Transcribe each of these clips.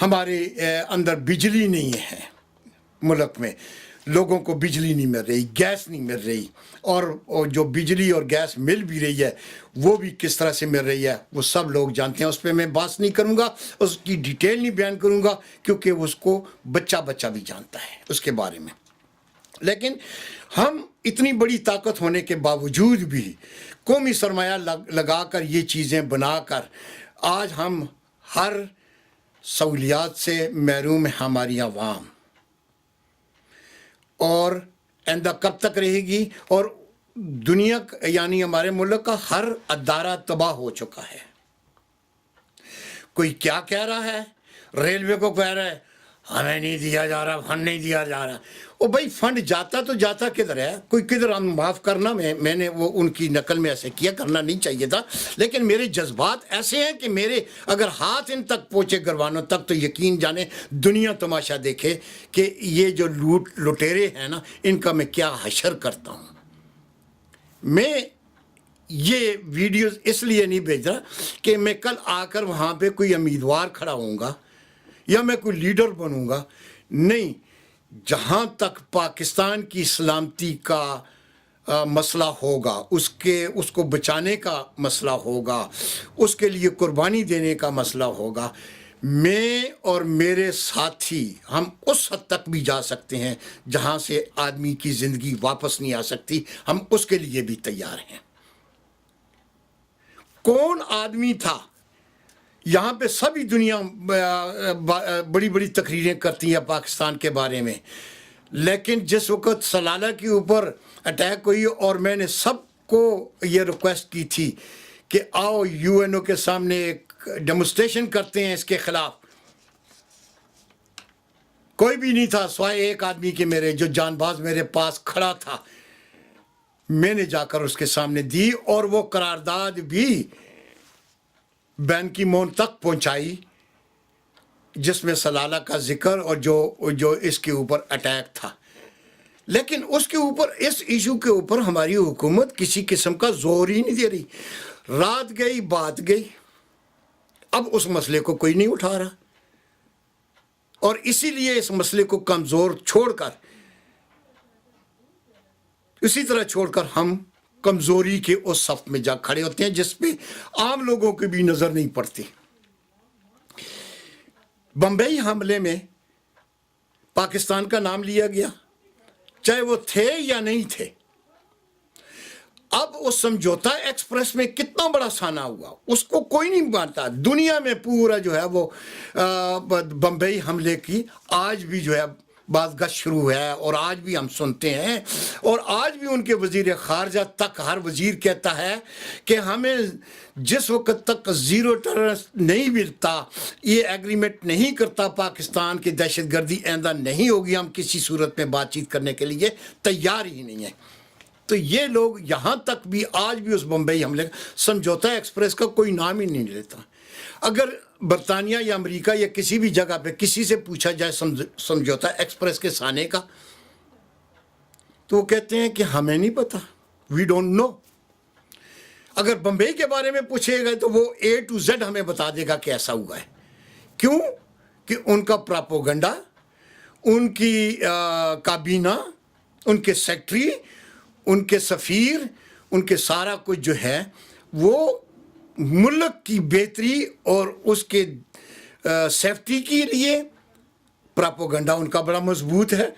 ہمارے اندر بجلی نہیں ہے ملک میں، لوگوں کو بجلی نہیں مل رہی، گیس نہیں مل رہی، اور جو بجلی اور گیس مل بھی رہی ہے وہ بھی کس طرح سے مل رہی ہے وہ سب لوگ جانتے ہیں. اس پہ میں بات نہیں کروں گا، اس کی ڈیٹیل نہیں بیان کروں گا، کیونکہ اس کو بچہ بھی جانتا ہے اس کے بارے میں. لیکن ہم اتنی بڑی طاقت ہونے کے باوجود بھی قومی سرمایہ لگا کر یہ چیزیں بنا کر آج ہم ہر سہولیات سے محروم ہے ہماری عوام، اور آئندہ کب تک رہے گی. اور دنیا یعنی ہمارے ملک کا ہر ادارہ تباہ ہو چکا ہے. کوئی کیا کہہ رہا ہے، ریلوے کو کہہ رہا ہے ہمیں نہیں دیا جا رہا، فنڈ نہیں دیا جا رہا. او بھائی فنڈ جاتا تو جاتا کدھر ہے؟ کوئی کدھر، ہم معاف کرنا، میں نے وہ ان کی نقل میں ایسے کیا، کرنا نہیں چاہیے تھا، لیکن میرے جذبات ایسے ہیں کہ میرے اگر ہاتھ ان تک پہنچے گروانوں تک تو یقین جانے دنیا تماشا دیکھے کہ یہ جو لٹیرے ہیں نا، ان کا میں کیا حشر کرتا ہوں. میں یہ ویڈیوز اس لیے نہیں بھیج رہا کہ میں کل آ کر وہاں پہ کوئی امیدوار کھڑا ہوں گا یا میں کوئی لیڈر بنوں گا. نہیں، جہاں تک پاکستان کی سلامتی کا مسئلہ ہوگا، اس کو بچانے کا مسئلہ ہوگا، اس کے لیے قربانی دینے کا مسئلہ ہوگا، میں اور میرے ساتھی ہم اس حد تک بھی جا سکتے ہیں جہاں سے آدمی کی زندگی واپس نہیں آ سکتی، ہم اس کے لیے بھی تیار ہیں. کون آدمی تھا یہاں پہ؟ سبھی دنیا بڑی بڑی تقریریں کرتی ہیں پاکستان کے بارے میں، لیکن جس وقت سلالہ کے اوپر اٹیک ہوئی اور میں نے سب کو یہ ریکویسٹ کی تھی کہ آؤ یو این او کے سامنے ایک ڈیمونسٹریشن کرتے ہیں اس کے خلاف، کوئی بھی نہیں تھا سوائے ایک آدمی کے میرے، جو جان باز میرے پاس کھڑا تھا. میں نے جا کر اس کے سامنے دی اور وہ قرارداد بھی بین کی مون تک پہنچائی جس میں سلالہ کا ذکر اور جو اس کے اوپر اٹیک تھا. لیکن اس کے اوپر، اس ایشو کے اوپر ہماری حکومت کسی قسم کا زور ہی نہیں دے رہی. رات گئی بات گئی، اب اس مسئلے کو کوئی نہیں اٹھا رہا، اور اسی لیے اس مسئلے کو کمزور چھوڑ کر، اسی طرح چھوڑ کر ہم کمزوری کے اس صف میں جا کھڑے ہوتے ہیں جس پہ عام لوگوں کی بھی نظر نہیں پڑتی. بمبئی حملے میں پاکستان کا نام لیا گیا، چاہے وہ تھے یا نہیں تھے. اب اس سمجھوتا ایکسپریس میں کتنا بڑا سانہ ہوا، اس کو کوئی نہیں مانتا. دنیا میں پورا جو ہے وہ بمبئی حملے کی آج بھی جو ہے بات گشت شروع ہے، اور آج بھی ہم سنتے ہیں، اور آج بھی ان کے وزیر خارجہ تک ہر وزیر کہتا ہے کہ ہمیں جس وقت تک زیرو ٹالرنس نہیں ملتا، یہ ایگریمنٹ نہیں کرتا پاکستان کی دہشت گردی آئندہ نہیں ہوگی، ہم کسی صورت میں بات چیت کرنے کے لیے تیار ہی نہیں ہیں. تو یہ لوگ یہاں تک بھی آج بھی اس بمبئی حملے سمجھوتا ایکسپریس کا کوئی نام ہی نہیں لیتا. اگر برطانیہ یا امریکہ یا کسی بھی جگہ پہ کسی سے پوچھا جائے سمجھوتا ایکسپریس کے سانے کا، تو وہ کہتے ہیں کہ ہمیں نہیں پتا، وی ڈونٹ نو. اگر بمبئی کے بارے میں پوچھے گا تو وہ A to Z ہمیں بتا دے گا کہ ایسا ہوا ہے. کیوں؟ کہ ان کا پراپوگنڈا، ان کی کابینہ، ان کے سیکٹری، ان کے سفیر، ان کے سارا کچھ جو ہے وہ ملک کی بہتری اور اس کے سیفٹی کے لیے پراپوگنڈا ان کا بڑا مضبوط ہے.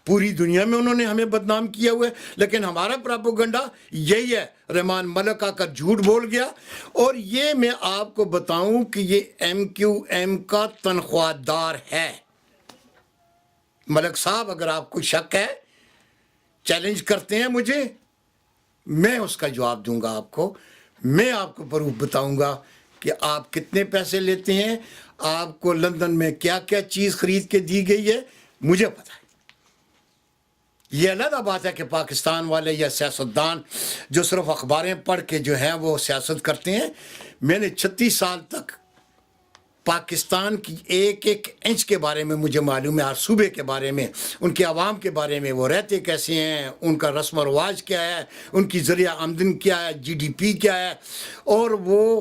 پوری دنیا میں انہوں نے ہمیں بدنام کیا ہوا ہے، لیکن ہمارا پراپوگنڈا یہی ہے. رحمان ملک آ کر جھوٹ بول گیا، اور یہ میں آپ کو بتاؤں کہ یہ MQM کا تنخواہ دار ہے. ملک صاحب اگر آپ کو شک ہے، چیلنج کرتے ہیں مجھے، میں اس کا جواب دوں گا آپ کو. میں آپ کو پروف بتاؤں گا کہ آپ کتنے پیسے لیتے ہیں، آپ کو لندن میں کیا کیا چیز خرید کے دی گئی ہے، مجھے پتا ہے. یہ علیحدہ بات ہے کہ پاکستان والے یا سیاستدان جو صرف اخباریں پڑھ کے جو ہیں وہ سیاست کرتے ہیں. میں نے 36 سال تک پاکستان کی ایک ایک انچ کے بارے میں مجھے معلوم ہے، ہر صوبے کے بارے میں، ان کے عوام کے بارے میں، وہ رہتے کیسے ہیں، ان کا رسم و رواج کیا ہے، ان کی ذریعہ آمدن کیا ہے، GDP کیا ہے، اور وہ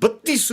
32